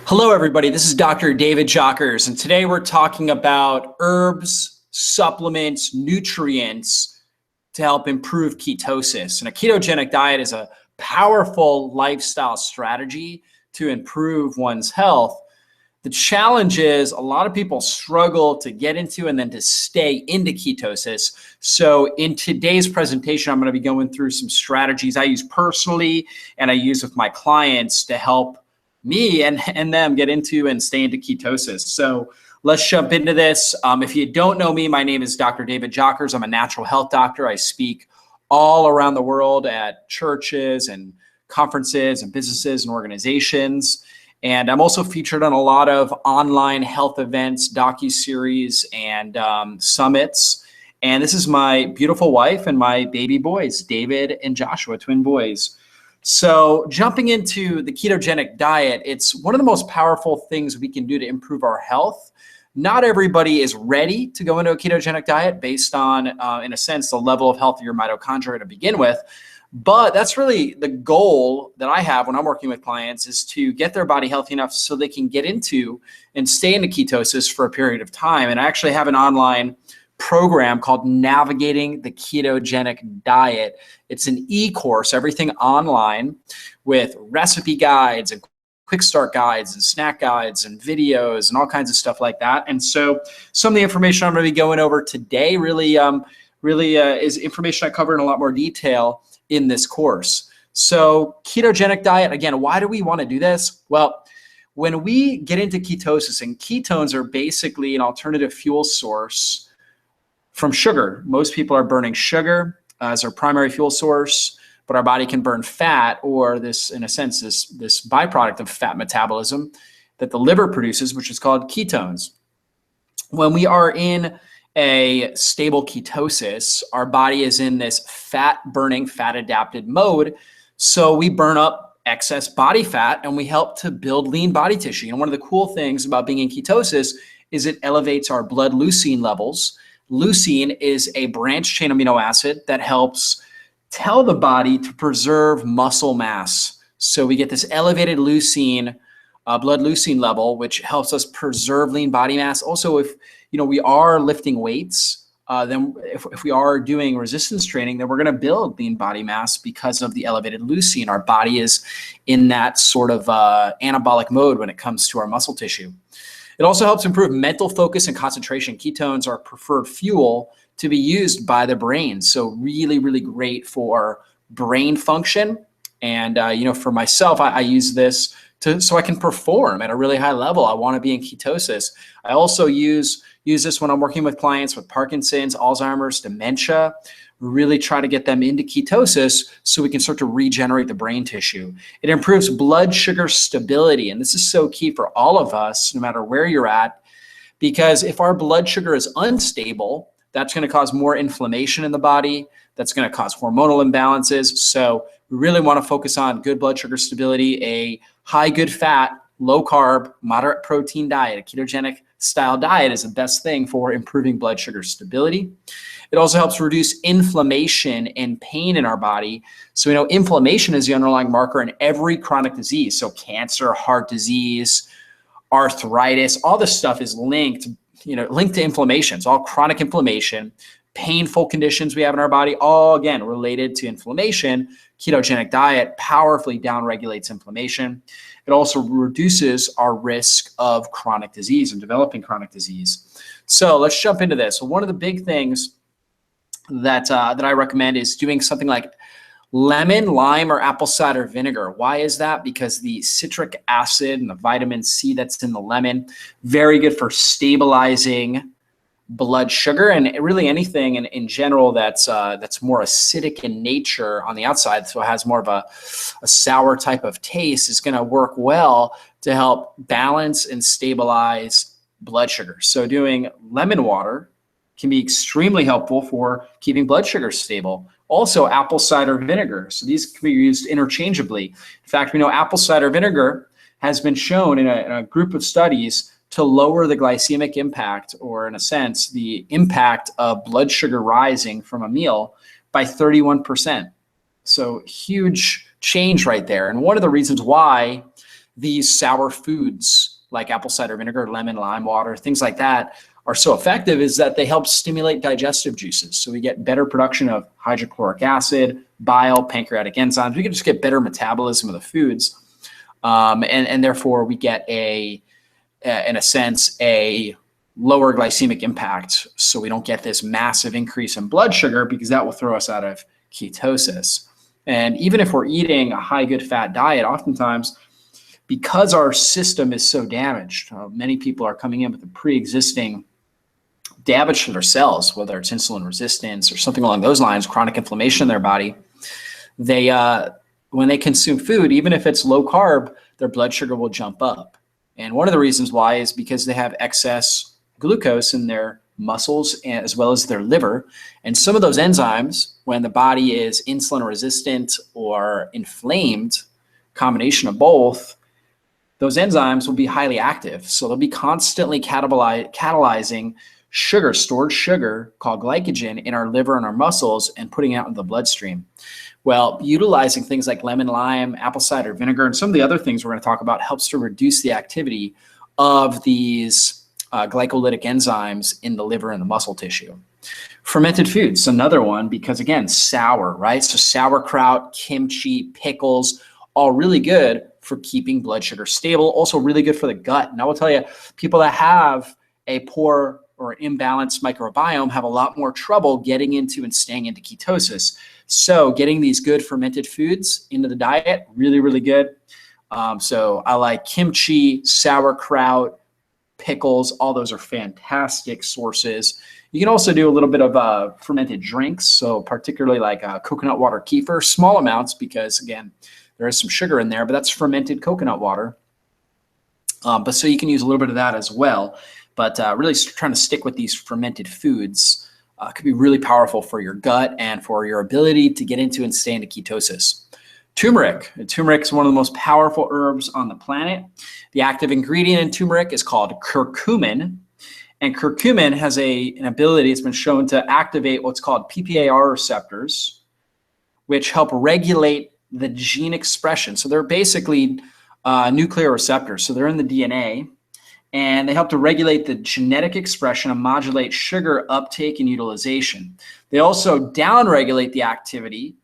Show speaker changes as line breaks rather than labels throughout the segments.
Hello, everybody. This is Dr. David Jockers, and today we're talking about herbs, supplements, nutrients to help improve ketosis. And a ketogenic diet is a powerful lifestyle strategy to improve one's health. The challenge is a lot of people struggle to get into and then to stay into ketosis. So in today's presentation, I'm going to be going through some strategies I use personally and I use with my clients to help me and them get into and stay into ketosis. So let's jump into this. If you don't know me, my name is Dr. David Jockers. I'm a natural health doctor. I speak all around the world at churches and conferences and businesses and organizations. And I'm also featured on a lot of online health events, docuseries, and summits. And this is my beautiful wife and my baby boys, David and Joshua, twin boys. So jumping into the ketogenic diet, it's one of the most powerful things we can do to improve our health. Not everybody is ready to go into a ketogenic diet based on, in a sense, the level of health of your mitochondria to begin with. But that's really the goal that I have when I'm working with clients, is to get their body healthy enough so they can get into and stay into ketosis for a period of time. And I actually have an online program called Navigating the Ketogenic Diet. It's an e-course, everything online, with recipe guides and quick start guides and snack guides and videos and all kinds of stuff like that. And so some of the information I'm going to be going over today really is information I cover in a lot more detail in this course. So ketogenic diet, again, why do we want to do this? Well, when we get into ketosis, and ketones are basically an alternative fuel source from sugar. Most people are burning sugar as their primary fuel source, but our body can burn fat, or this, in a sense, this byproduct of fat metabolism that the liver produces, which is called ketones. When we are in a stable ketosis, our body is in this fat-burning, fat-adapted mode, so we burn up excess body fat and we help to build lean body tissue. And one of the cool things about being in ketosis is it elevates our blood leucine levels. Leucine is a branched chain amino acid that helps tell the body to preserve muscle mass. So we get this elevated leucine, blood leucine level, which helps us preserve lean body mass. Also, if we are lifting weights, then if we are doing resistance training, then we're going to build lean body mass because of the elevated leucine. Our body is in that sort of anabolic mode when it comes to our muscle tissue. It also helps improve mental focus and concentration. Ketones are preferred fuel to be used by the brain. So really, really great for brain function. And, for myself, I use this so I can perform at a really high level. I want to be in ketosis. I also use this when I'm working with clients with Parkinson's, Alzheimer's, dementia. Really try to get them into ketosis so we can start to regenerate the brain tissue. It improves blood sugar stability. And this is so key for all of us, no matter where you're at, because if our blood sugar is unstable, that's going to cause more inflammation in the body. That's going to cause hormonal imbalances. So we really want to focus on good blood sugar stability, a high good fat, low carb, moderate protein diet. A ketogenic style diet is the best thing for improving blood sugar stability. It also helps reduce inflammation and pain in our body. So we know inflammation is the underlying marker in every chronic disease. So cancer, heart disease, arthritis, all this stuff is linked to inflammation. So all chronic inflammation, painful conditions we have in our body, all again related to inflammation. Ketogenic diet powerfully downregulates inflammation. It also reduces our risk of chronic disease and developing chronic disease. So let's jump into this. So one of the big things that I recommend is doing something like lemon, lime, or apple cider vinegar. Why is that? Because the citric acid and the vitamin C that's in the lemon, very good for stabilizing blood sugar, and really anything in general that's more acidic in nature on the outside, so it has more of a sour type of taste, is going to work well to help balance and stabilize blood sugar. So doing lemon water can be extremely helpful for keeping blood sugar stable. Also, apple cider vinegar. So these can be used interchangeably. In fact, we know apple cider vinegar has been shown in a group of studies to lower the glycemic impact, or in a sense, the impact of blood sugar rising from a meal by 31%. So huge change right there. And one of the reasons why these sour foods like apple cider vinegar, lemon, lime water, things like that are so effective is that they help stimulate digestive juices. So we get better production of hydrochloric acid, bile, pancreatic enzymes. We can just get better metabolism of the foods. And therefore we get in a sense, a lower glycemic impact. So we don't get this massive increase in blood sugar because that will throw us out of ketosis. And even if we're eating a high good fat diet, oftentimes because our system is so damaged, many people are coming in with a pre-existing damage to their cells, whether it's insulin resistance or something along those lines, chronic inflammation in their body. They, when they consume food, even if it's low carb, their blood sugar will jump up. And one of the reasons why is because they have excess glucose in their muscles as well as their liver. And some of those enzymes, when the body is insulin resistant or inflamed, combination of both, those enzymes will be highly active. So they'll be constantly catalyzing sugar, stored sugar called glycogen in our liver and our muscles and putting it out into the bloodstream. Well, utilizing things like lemon, lime, apple cider vinegar, and some of the other things we're going to talk about helps to reduce the activity of these glycolytic enzymes in the liver and the muscle tissue. Fermented foods, another one, because again, sour, right? So sauerkraut, kimchi, pickles, all really good for keeping blood sugar stable, also really good for the gut. And I will tell you, people that have a poor or imbalanced microbiome have a lot more trouble getting into and staying into ketosis. So getting these good fermented foods into the diet, really, really good. So I like kimchi, sauerkraut, pickles, all those are fantastic sources. You can also do a little bit of fermented drinks, so particularly like coconut water kefir, small amounts because, again, there is some sugar in there, but that's fermented coconut water. But so you can use a little bit of that as well. But really trying to stick with these fermented foods could be really powerful for your gut and for your ability to get into and stay into ketosis. Turmeric. Turmeric is one of the most powerful herbs on the planet. The active ingredient in turmeric is called curcumin. And curcumin has an ability, it's been shown to activate what's called PPAR receptors, which help regulate the gene expression. So they're basically nuclear receptors. So they're in the DNA. And they help to regulate the genetic expression and modulate sugar uptake and utilization. They also downregulate the activity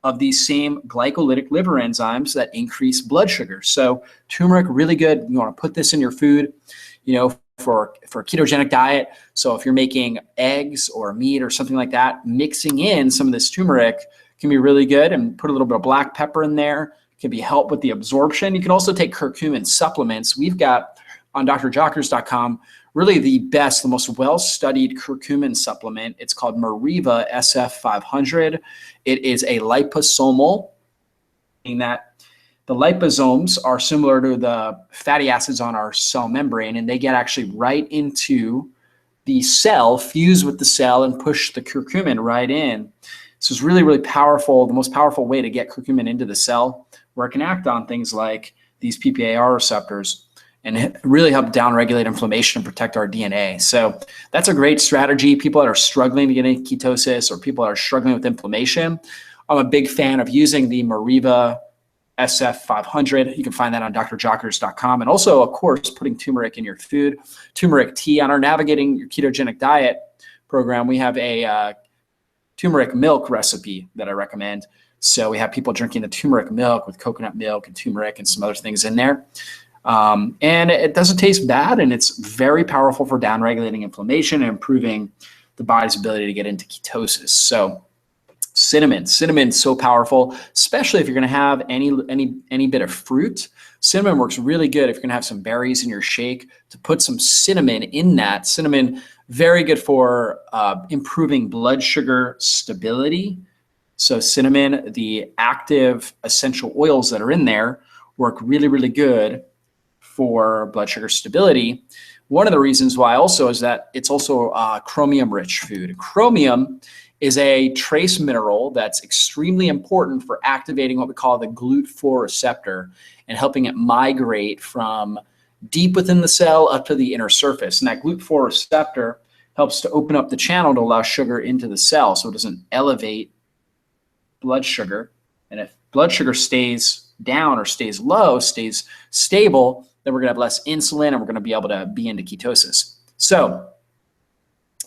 of these same glycolytic liver enzymes that increase blood sugar. So turmeric, really good. You want to put this in your food, you know, for a ketogenic diet. So if you're making eggs or meat or something like that, mixing in some of this turmeric can be really good, and put a little bit of black pepper in there. Can be help with the absorption. You can also take curcumin supplements. We've got on drjockers.com, really the best, the most well-studied curcumin supplement. It's called Mariva SF500. It is a liposomal, meaning that the liposomes are similar to the fatty acids on our cell membrane, and they get actually right into the cell, fuse with the cell, and push the curcumin right in. So it's really, really powerful, the most powerful way to get curcumin into the cell, where it can act on things like these PPAR receptors and really help downregulate inflammation and protect our DNA. So that's a great strategy. People that are struggling to get into ketosis or people that are struggling with inflammation, I'm a big fan of using the Mariva SF500. You can find that on drjockers.com. And also, of course, putting turmeric in your food. Turmeric tea. On our Navigating Your Ketogenic Diet program, we have a turmeric milk recipe that I recommend. So we have people drinking the turmeric milk with coconut milk and turmeric and some other things in there. And it doesn't taste bad, and it's very powerful for downregulating inflammation and improving the body's ability to get into ketosis. So cinnamon's so powerful, especially if you're going to have any bit of fruit. Cinnamon works really good if you're going to have some berries in your shake, to put some cinnamon in that. Cinnamon, very good for improving blood sugar stability. So cinnamon, the active essential oils that are in there, work really, really good for blood sugar stability. One of the reasons why also is that it's also chromium-rich food. Chromium is a trace mineral that's extremely important for activating what we call the GLUT4 receptor and helping it migrate from deep within the cell up to the inner surface. And that GLUT4 receptor helps to open up the channel to allow sugar into the cell so it doesn't elevate blood sugar. And if blood sugar stays down or stays low, stays stable, then we're going to have less insulin and we're going to be able to be into ketosis. So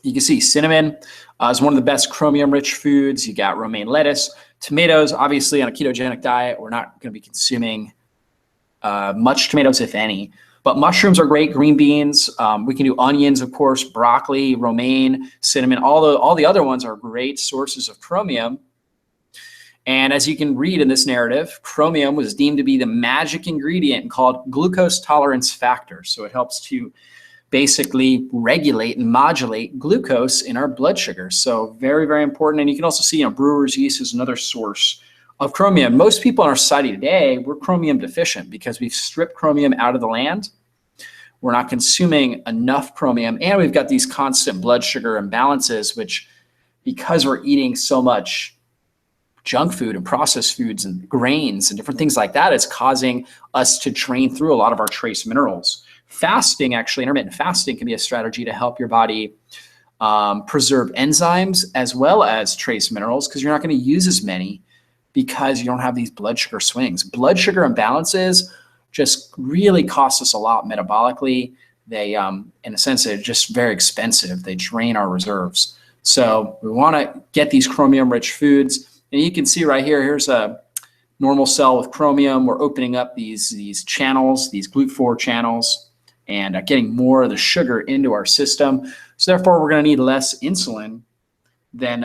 you can see cinnamon is one of the best chromium-rich foods. You got romaine lettuce, tomatoes. Obviously, on a ketogenic diet, we're not going to be consuming much tomatoes, if any. But mushrooms are great, green beans. We can do onions, of course, broccoli, romaine, cinnamon. All the other ones are great sources of chromium. And as you can read in this narrative, chromium was deemed to be the magic ingredient called glucose tolerance factor. So it helps to basically regulate and modulate glucose in our blood sugar. So very, very important. And you can also see, brewer's yeast is another source of chromium. Most people in our society today, we're chromium deficient because we've stripped chromium out of the land. We're not consuming enough chromium, and we've got these constant blood sugar imbalances, which, because we're eating so much junk food and processed foods and grains and different things like that, it's causing us to drain through a lot of our trace minerals. Fasting, actually, intermittent fasting can be a strategy to help your body preserve enzymes as well as trace minerals, because you're not going to use as many because you don't have these blood sugar swings. Blood sugar imbalances just really cost us a lot metabolically. They, in a sense, they're just very expensive. They drain our reserves. So we want to get these chromium-rich foods. And you can see right here, here's a normal cell with chromium. We're opening up these channels, these GLUT4 channels, and getting more of the sugar into our system. So therefore, we're going to need less insulin than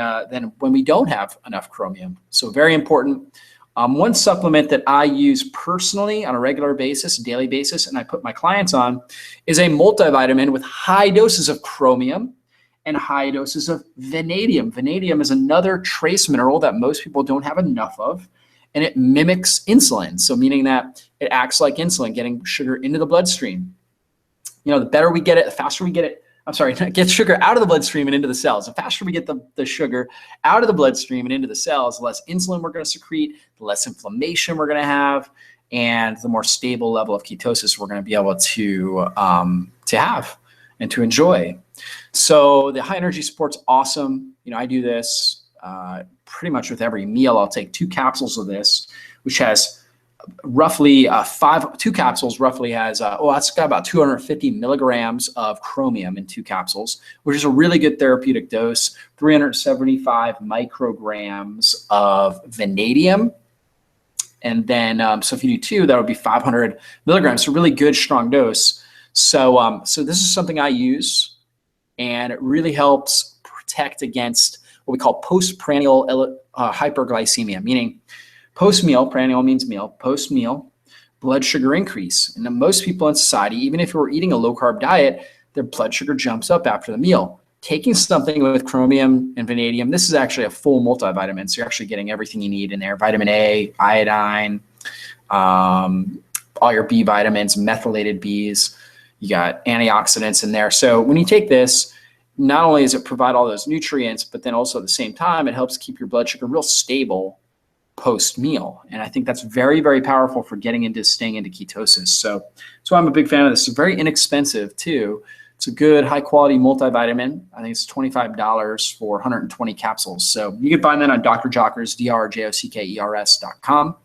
when we don't have enough chromium. So very important. One supplement that I use personally on a regular basis, daily basis, and I put my clients on, is a multivitamin with high doses of chromium and high doses of vanadium. Vanadium is another trace mineral that most people don't have enough of, and it mimics insulin. So meaning that it acts like insulin, getting sugar into the bloodstream. The better we get it, the faster we get it. Get sugar out of the bloodstream and into the cells. The faster we get the sugar out of the bloodstream and into the cells, the less insulin we're going to secrete, the less inflammation we're going to have, and the more stable level of ketosis we're going to be able to have and to enjoy. So the high energy support's awesome. I do this pretty much with every meal. I'll take 2 capsules of this, which has roughly 2 capsules roughly has, that's got about 250 milligrams of chromium in 2 capsules, which is a really good therapeutic dose, 375 micrograms of vanadium. And then, so if you do 2, that would be 500 milligrams. So really good, strong dose. So this is something I use, and it really helps protect against what we call postprandial hyperglycemia, meaning post-meal, prandial means meal, post-meal, blood sugar increase. And most people in society, even if you're eating a low-carb diet, their blood sugar jumps up after the meal. Taking something with chromium and vanadium, this is actually a full multivitamin, so you're actually getting everything you need in there. Vitamin A, iodine, all your B vitamins, methylated Bs. You got antioxidants in there. So when you take this, not only does it provide all those nutrients, but then also at the same time, it helps keep your blood sugar real stable post-meal. And I think that's very, very powerful for staying into ketosis. So I'm a big fan of this. It's very inexpensive too. It's a good high quality multivitamin. I think it's $25 for 120 capsules. So you can find that on Dr. Jockers, DrJockers.com.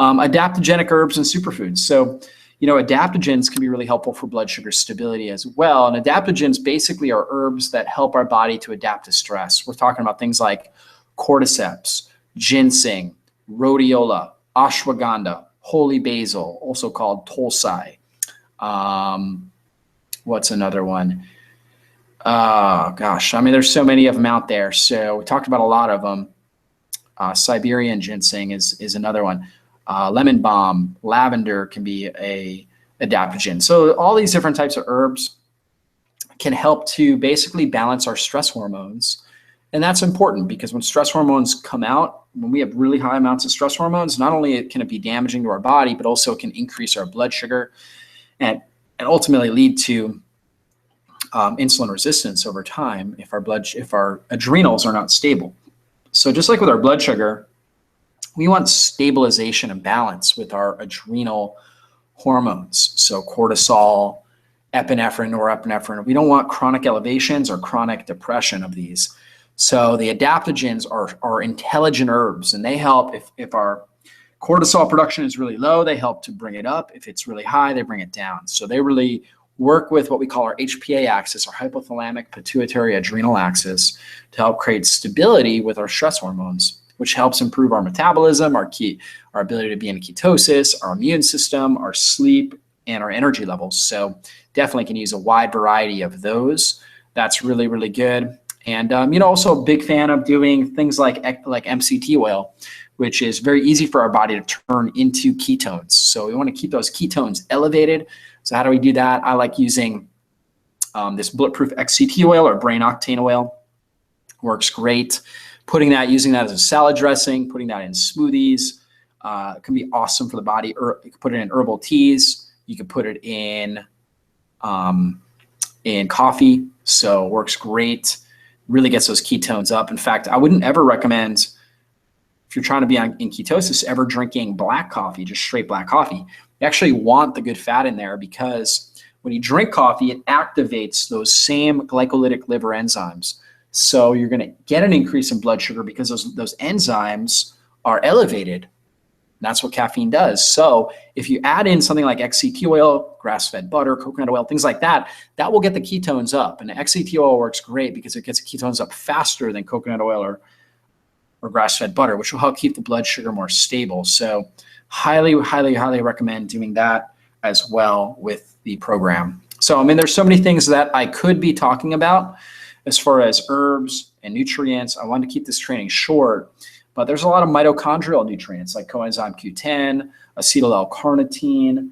Adaptogenic herbs and superfoods. So, adaptogens can be really helpful for blood sugar stability as well. And adaptogens basically are herbs that help our body to adapt to stress. We're talking about things like cordyceps, ginseng, rhodiola, ashwagandha, holy basil, also called tulsi. What's another one? There's so many of them out there. So we talked about a lot of them. Siberian ginseng is another one. Lemon balm, lavender can be a adaptogen. So all these different types of herbs can help to basically balance our stress hormones. And that's important because when stress hormones come out, when we have really high amounts of stress hormones, not only can it be damaging to our body, but also it can increase our blood sugar and ultimately lead to insulin resistance over time if our adrenals are not stable. So just like with our blood sugar, we want stabilization and balance with our adrenal hormones. So cortisol, epinephrine, norepinephrine. We don't want chronic elevations or chronic depression of these. So the adaptogens are intelligent herbs, and they help if our cortisol production is really low, they help to bring it up. If it's really high, they bring it down. So they really work with what we call our HPA axis, our hypothalamic pituitary adrenal axis, to help create stability with our stress hormones, which helps improve our metabolism, our ability to be in ketosis, our immune system, our sleep, and our energy levels. So definitely can use a wide variety of those. That's really, really good. And also a big fan of doing things like MCT oil, which is very easy for our body to turn into ketones. So we want to keep those ketones elevated. So how do we do that? I like using this Bulletproof XCT oil or brain octane oil. Works great. Using that as a salad dressing, putting that in smoothies, it can be awesome for the body. You can put it in herbal teas. You can put it in coffee. So it works great. Really gets those ketones up. In fact, I wouldn't ever recommend, if you're trying to be in ketosis, ever drinking black coffee, just straight black coffee. You actually want the good fat in there, because when you drink coffee, it activates those same glycolytic liver enzymes. So you're going to get an increase in blood sugar because those enzymes are elevated. That's what caffeine does. So if you add in something like XCT oil, grass-fed butter, coconut oil, things like that, that will get the ketones up. And XCT oil works great because it gets the ketones up faster than coconut oil or grass-fed butter, which will help keep the blood sugar more stable. So highly, highly, highly recommend doing that as well with the program. So, there's so many things that I could be talking about as far as herbs and nutrients. I wanted to keep this training short, but there's a lot of mitochondrial nutrients like coenzyme Q10, acetyl L-carnitine,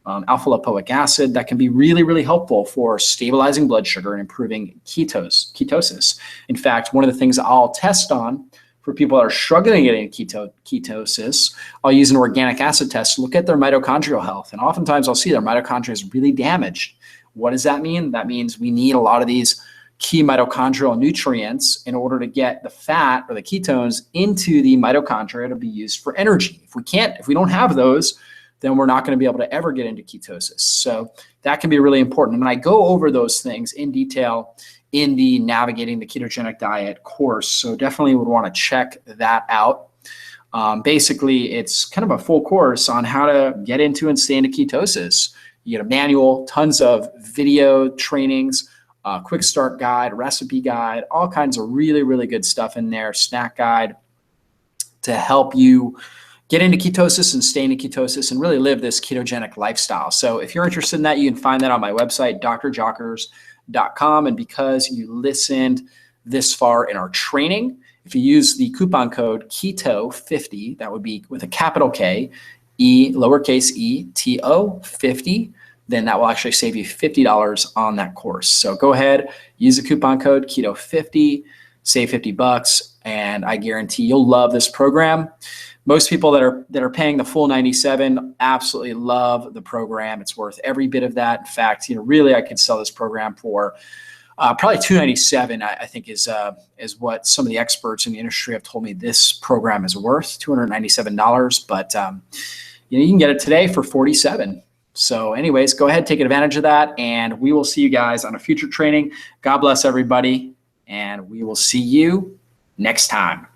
alpha lipoic acid that can be really, really helpful for stabilizing blood sugar and improving ketosis. In fact, one of the things I'll test on for people that are struggling getting ketosis, I'll use an organic acid test to look at their mitochondrial health. And oftentimes I'll see their mitochondria is really damaged. What does that mean? That means we need a lot of these key mitochondrial nutrients in order to get the fat or the ketones into the mitochondria to be used for energy. If we don't have those, then we're not going to be able to ever get into ketosis. So that can be really important. And I go over those things in detail in the Navigating the Ketogenic Diet course. So definitely would want to check that out. Basically, it's kind of a full course on how to get into and stay into ketosis. You get a manual, tons of video trainings, quick start guide, recipe guide, all kinds of really, really good stuff in there, snack guide to help you get into ketosis and stay into ketosis and really live this ketogenic lifestyle. So if you're interested in that, you can find that on my website, drjockers.com. And because you listened this far in our training, if you use the coupon code KETO50, that would be with a capital K, lowercase e, T-O, 50, then that will actually save you $50 on that course. So go ahead, use the coupon code KETO50, save $50, and I guarantee you'll love this program. Most people that are paying the full $97 absolutely love the program. It's worth every bit of that. In fact, really I could sell this program for probably $297. I think is what some of the experts in the industry have told me this program is worth, $297. But you can get it today for $47. So anyways, go ahead, take advantage of that, and we will see you guys on a future training. God bless everybody, and we will see you next time.